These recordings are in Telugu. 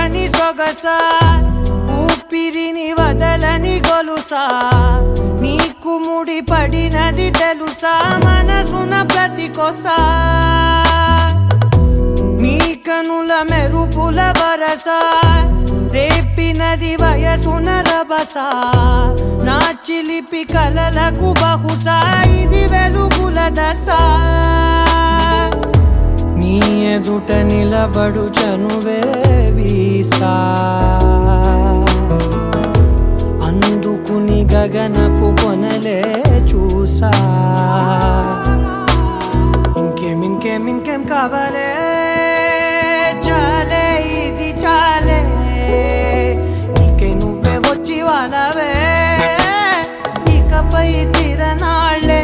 ఆగని సొగస ఊపిరిని వదలని గొలుసా నీకు ముడి పడినది తెలుసా మనసున ప్రతి కొసా నీ కనుల మెరుపుల వరస రేపినది వయసున రభస నా చిలిపి కలలకు బహుశా ఇది వెలుగుల దశ నీ ఎదుట నిలబడు చనువే వీసా అందుకుని గగనపు కొనలే చూసా ఇంకేం కావాలే చాలే ఇది చాలే నీకే నువ్వే వచ్చి వాళ్ళవే ఇకపై తిరనాళ్ళే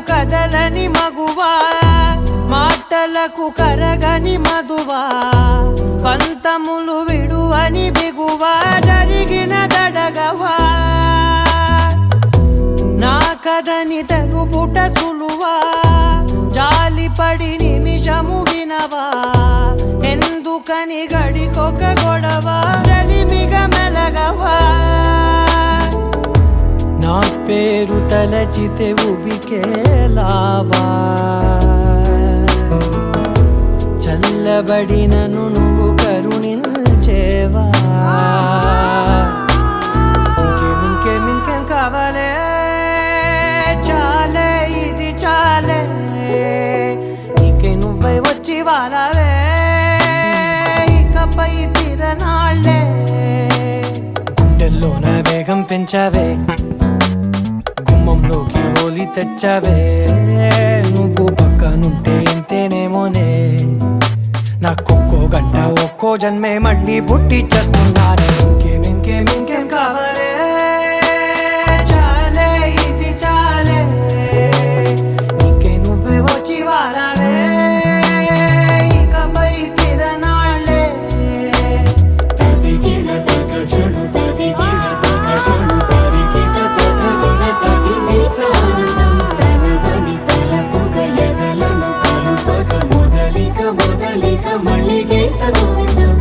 కదలని మగువా మాటలకు కరగని మధువా పంతములు విడువని బిగువా జరిగిన దడగవా నా కథని తెలుపుట సులువా జాలిపడి నిమిషము వినవా ఎందుకని గడికొక గొడవ రలిమిగ మెలగవా నా పేరు తలచితే ఉబికేలావా చల్లబడినను నువ్వు కరుణించేవా ఇంకేం కావాలే చాలే ఇది చాలే నీకే నువ్వై వచ్చి వాళ్ళవే ఇకపై తిరనాళ్ళే గుండెల్లోన వేగం పెంచావే గుమ్మంలోకి హోలీ తెచ్చావే నువ్వు పక్కనుంటే ఇంతేనేమోనే నాకొక్కో గంట ఒక్కో జన్మే మళ్ళీ పుట్టి చేస్తున్నానే ఇంకేం కావాలే చాలే ఇది చాలే నీకే నువ్వే వచ్చి వాళ్ళవే ఇకపై తిరనాళ్ళే తదిగిన తగ చెడు తదిగిన తగ చెడు తరిగిన తగగిన తగినిక ఆనందం తలవని తలపుగ ఎదలను కలుపగ మొదలిక మళ్ళీ గీత గోవిందం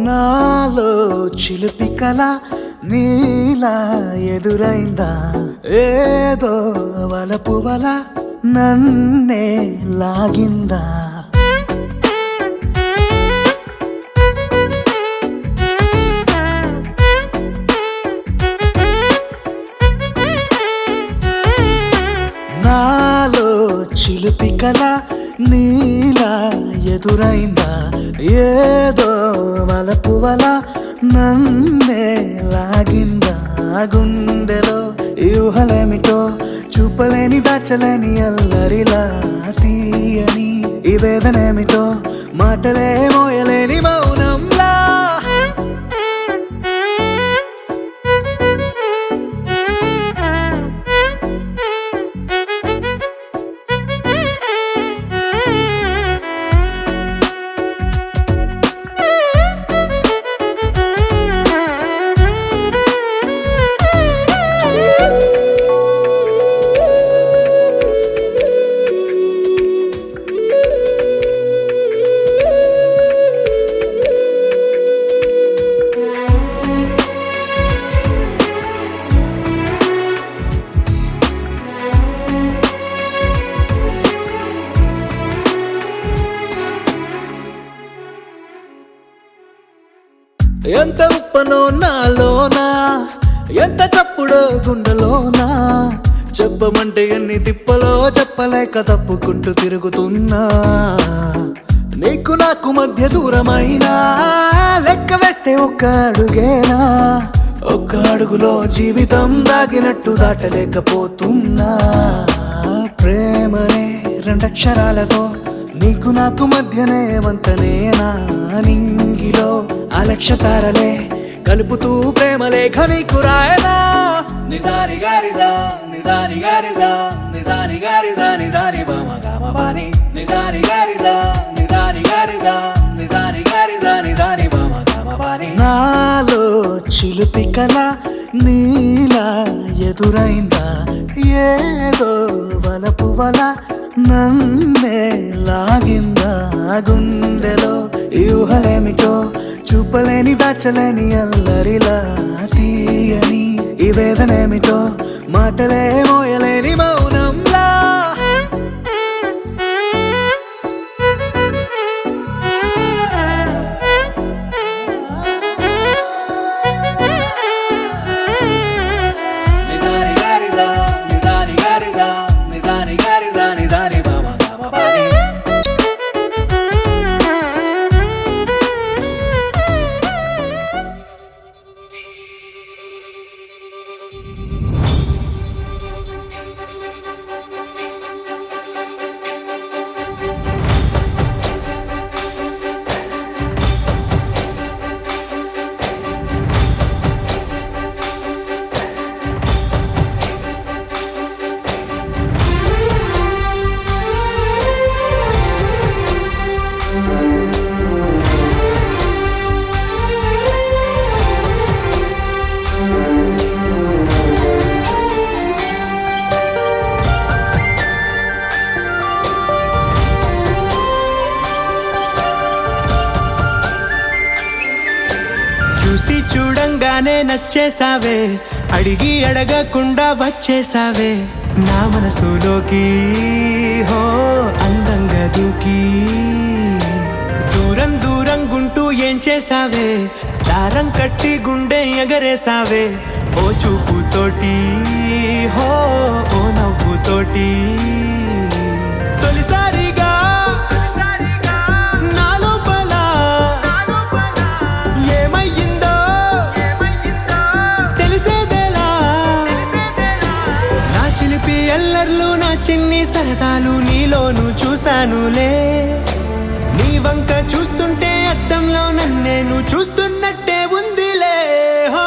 నాలో చిలిపి కళ నీలా ఎదురైందా ఏదో వలపు వల నన్నే లాగిందా నాలో చిలిపి కళ నీలా ఎదురైందా ఏదో వలపు వల నన్నే లాగిందా గుండెలో ఊహలేమిటో చూపలేని దాచలేని అల్లరిలా తీయని ఈ వేదనేమిటో మాటలే మోయలేని మౌనంలా ఎంత ఉప్పనో నాలోనా, ఎంత చప్పుడో గుండెలోనా, చెప్పమంటే ఎన్ని తిప్పలో చెప్పలేక తప్పుకుంటూ తిరుగుతున్నా. నీకు నాకు మధ్య దూరమైనా లెక్క వేస్తే ఒక్క అడుగేనా, ఒక్క అడుగులో జీవితం దాగినట్టు దాటలేకపోతున్నా. ప్రేమనే రెండక్షరాలతో నీకు నాకు మధ్యనే వంతనేనా, నింగిలో అలక్షతారలే కలుపుతూ ప్రేమ లేఖ నీకు రాయనా. నిజారి గారిజా నిజారి గారిజా నిజారి గారిజా నిజారి బామ గామ బాని, నిజారి గారిజా నిజారి గారిజా నిజారి గారిజా నిజారి బామ గామ బాని. నాలో చిలుపి కల నీలా ఎదురైందా, ఏదో వలపు వల నన్నే లాగిందా. గుండెలో యూహలేమిటో చూపలేని దాచలేని అల్లరిలా, తీయని ఈ వేదనేమిటో మాటలే మోయలేని మౌనంలా. నిజారి గారిజా నిజారి గారిజా నిజారి గారిజా నిజారి బామ గామ బాని. చూసి చూడంగానే నచ్చేసావే, అడిగి అడగకుండా వచ్చేసావే నా మనసులోకి. హో అందంగా దూకి దూరం దూరం గుంటూ ఏం చేసావే, దారం కట్టి గుండె ఎగరేసావే ఓ చూపుతోటి. హో ఓ నవ్వుతోటి తొలిసారిగా ఎల్లర్లు నా చిన్ని సరదాలు నీలోను చూశానులే. నీ వంక చూస్తుంటే అద్దంలో నన్నేను చూస్తున్నట్టే ఉందిలే. హో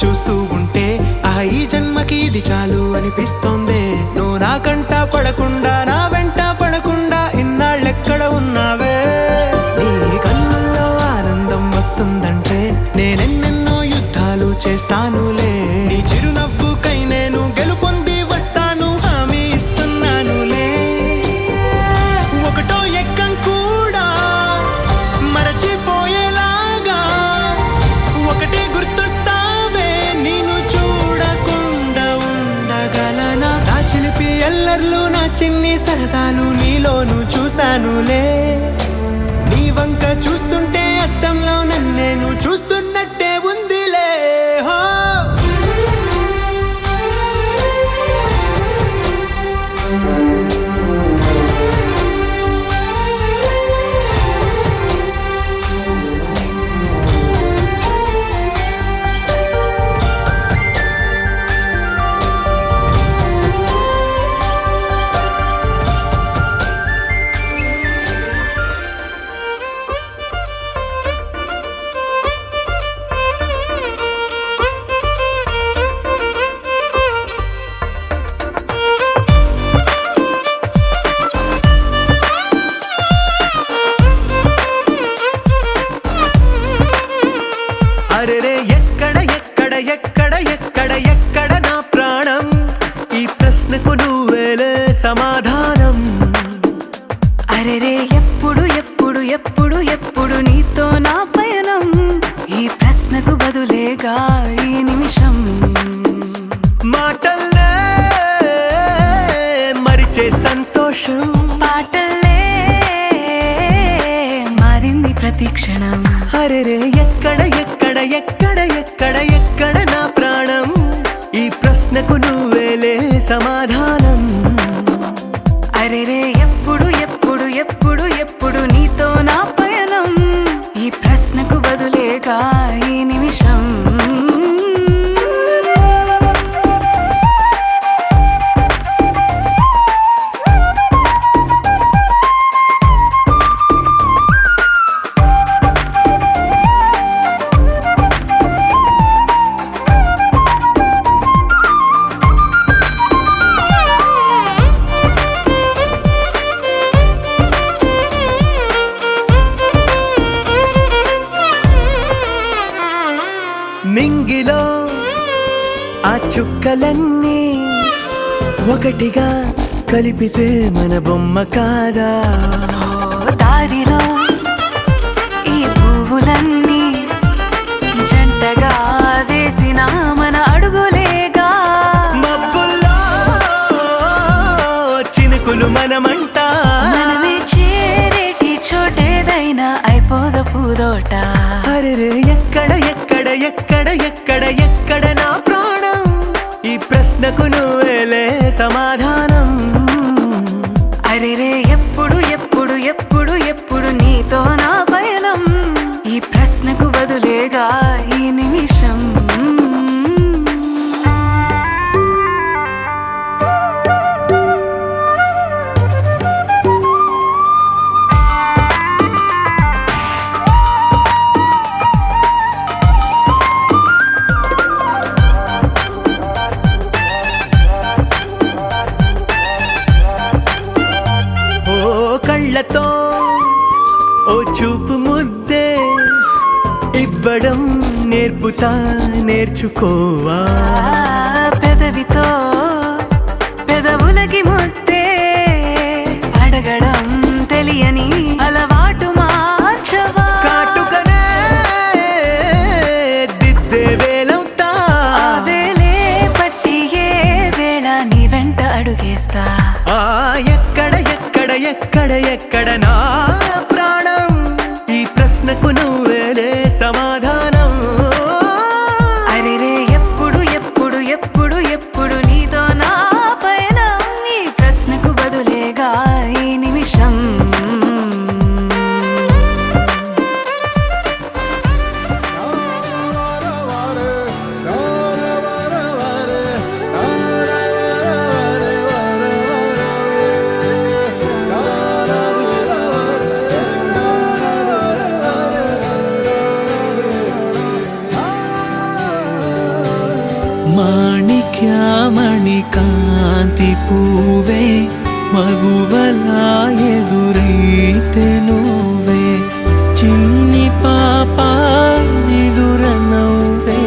చూస్తూ ఉంటే ఈ జన్మకి ఇది చాలు అనిపిస్తోంది. నువ్వు నా కంట పడకుండా నా వెంట పడకుండా ఇన్నాళ్ళెక్కడ ఉన్నావే. నీ కళ్ళల్లో ఆనందం వస్తుందంటే నేనెన్నెన్నో యుద్ధాలు చేస్తానులే. నీ చిరునవ్వుకై నేను గెలుపొంది వస్తాను హామీ ఇస్తున్నానులే. ఒకటో ఎక్కం కూడా మరచిపోయేలాగా ఒకటే గుర్తొస్తావే, నేను చూడకుండా ఉండగలనా. నా చిలిపి ఎల్లర్లు నా చిన్ని సరదాలు నీలోను చూశానులే. నీ వంక చూస్తుంటే అద్దంలో నన్నేను చూస్తున్నట్టే ఉందిలే. హో ఎక్కడ ఎక్కడ ఎక్కడ నా ప్రాణం ఈ ప్రశ్నకు నువ్వేలే సమాధానం అరెరే ఎప్పుడు ఎప్పుడు ఎప్పుడు ఎప్పుడు నీతో నా పయనం ఈ ప్రశ్నకు బదులేగా ఈ నిమిషం మాటల్లే మరిచే సంతోషం పాటల్లే మారింది ప్రతి క్షణం అరెరే ఎక్కడ ఎక్కడ ఎక్కడ ఎక్కడ ఎక్కడ నా ప్రాణం ఈ ప్రశ్నకు నువ్వేలే సమాధానం అరెరే ఎప్పుడు ఎప్పుడు ఎప్పుడు ఎప్పుడు నీతో నా పయనం ఈ ప్రశ్నకు బదులేగా ఈ నిమిషం మింగిలో ఆ చుక్కలన్నీ ఒకటిగా కలిపితే మన బొమ్మ కాదా దారిలో ఈ పువ్వులన్నీ జంటగా వేసిన మన అడుగులేగా మబ్బుల్లో చినుకులు మనమంట మనమే చేరేటి చోటేదైనా అయిపోద పూదోట అరెరే ఎక్కడ ఎక్కడ ఎక్కడ ఎక్కడ ఎక్కడ నా ప్రాణం ఈ ప్రశ్నకు నువ్వేలే సమాధానం అరెరే ఎప్పుడు ఎప్పుడు ఎప్పుడు ఎప్పుడు నీతో నా పయనం ఈ ప్రశ్నకు బదులేగా ఈ నిమిషం కళ్ళతో ఓ చూపు ముద్దే ఇవ్వడం నేర్పుతా నేర్చుకోవా పెదవితో పెదవులకి ముద్దే అడగడం తెలియని అలవాటు మార్చవా కాటుకనే దిద్దే వేలవుతా వేలే పట్టి ఏ వేళ నీ వెంట అడుగేస్తా ఎక్కడ ఎక్కడ ఎక్కడ ఎక్కడ నా ప్రాణం ఈ ప్రశ్నకు నువ్వేలే సమాధానం అరెరే ఎప్పుడు ఎప్పుడు ఎప్పుడు ఎప్పుడు నీతో నా పైన ఈ ప్రశ్నకు బదులేగా ఈ నిమిషం మాణిక్యమణి కాంతి పూవే మగువలా ఎదురైతే నువ్వే చిన్ని పాప నిదుర నవ్వే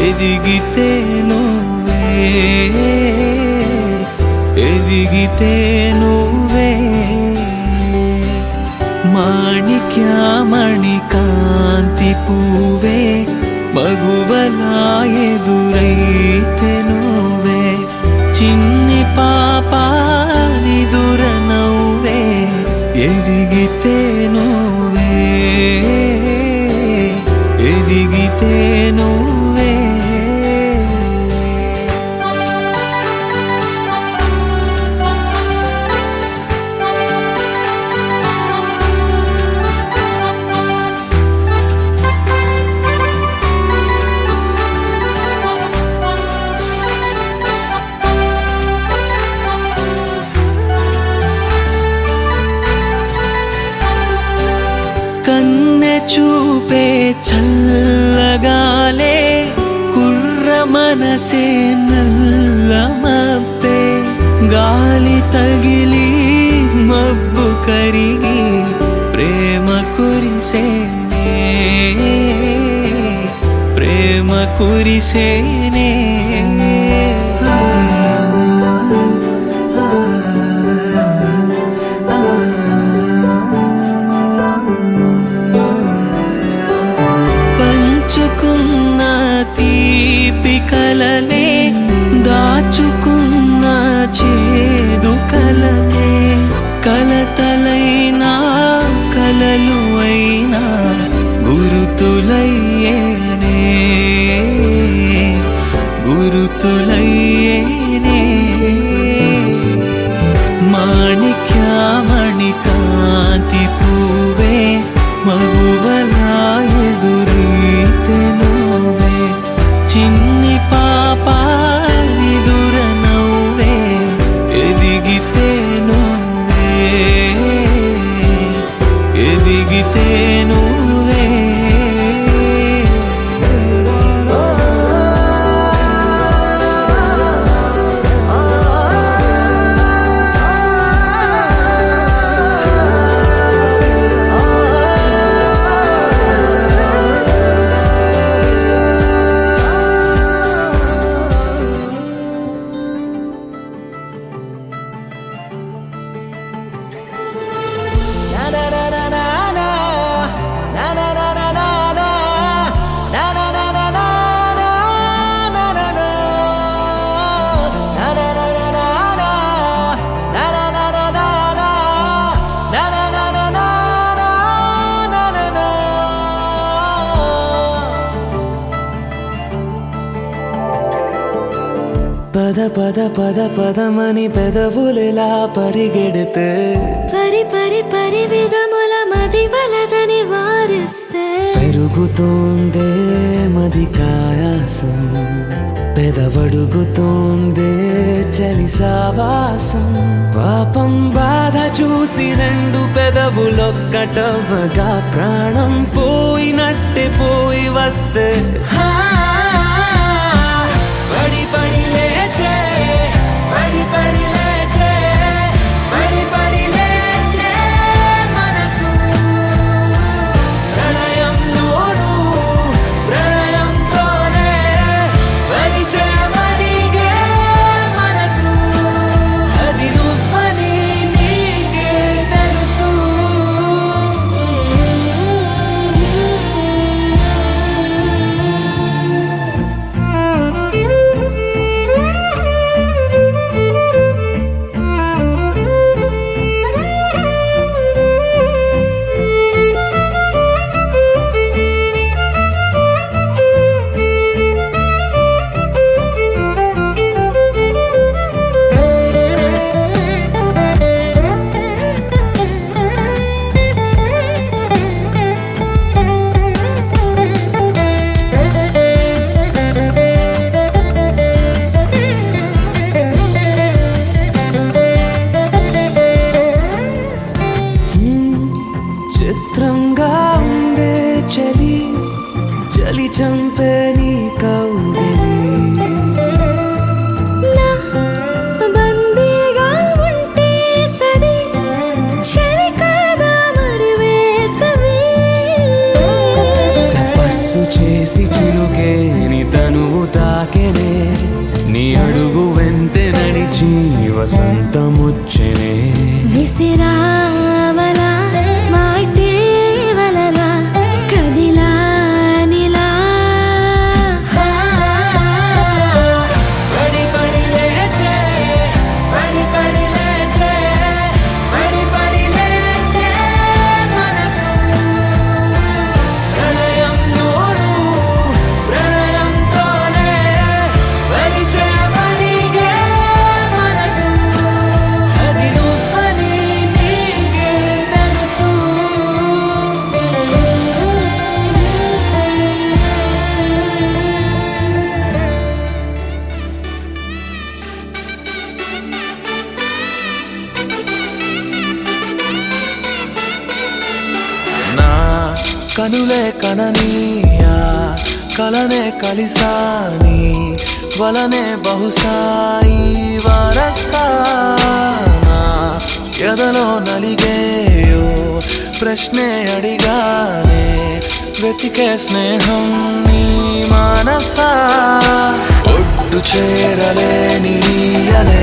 ఎదిగితే నువ్వే ఎదిగితే నువ్వే మాణిక్యమణి కాంతి పూవే మగువలా ఎదురైతే నువ్వే చిన్ని పాప నిదుర నవ్వే ఎదిగితే నువ్వే ఎదిగితే నువ్వే కన్నె చూపే చల్లగాలే కుర్ర మనసే నల్లమబ్బే గాలి తగిలి మబ్బు కరిగి ప్రేమ కురిసే ప్రేమ కురిసేనే పంచుకున్న తీపి కలలే దాచుకున్న చేదు కలతే కలతలైనా కలలు అయినా గురుతులయ్యేనే గురుతులయ్యేనే మాణిక్యమణి కాంతి పూవే మగువలా ఎదురీతే నువ్వే చిన్ని పాప నిదుర నవ్వే ఎదిగితే నువ్వే ఎదిగితే నువ్వే పద పద పద పదమని పెదవులెలా పరిగెడితే పరి పరి పరి విధముల మది వలదని వారిస్తే పెరుగుతోందే మది కాయాసం పెదవడుగుతోందే చలి సావాసం పాపం బాధ చూసి రెండు పెదవులొక్కటవ్వగా ప్రాణం పోయినట్టే పోయి వస్తే పడి పడి లేచే పడి పడి లేచే పడి పడి లేచే మనసు ప్రళయంలోను ప్రళయంతోనే పరిచయమడిగే మనసు అది నువ్వని నీకే తెలుసు చిత్రంగా ఉండే చలి చలి చంపే నీ కౌగిలి నా బందీగా ఉంటే సరి చలి కాదా మరి వేసవి తపస్సు చేసి చిలుకే నీ తనువు తాకెనే నీ అడుగు వెంటే నడిచి వసంతముచ్చెనే విసిరావలా మాటే వలలా కదిలా నిలా పడి పడి లేచే పడి పడి లేచే పడి పడి లేచే మనసు ప్రళయంలోను ప్రళయంతోనే పరిచయమడిగే మనసు అది నువ్వని నీకే తెలుసు నా కనులే కననీయా కలనే కలిసాని వలనే బహుశాయి వరసానా ఎదలో నలిగేయో ప్రశ్నే అడిగానే వెతికే స్నేహం నీ మనసా ఒడ్డు చేరలేని అనే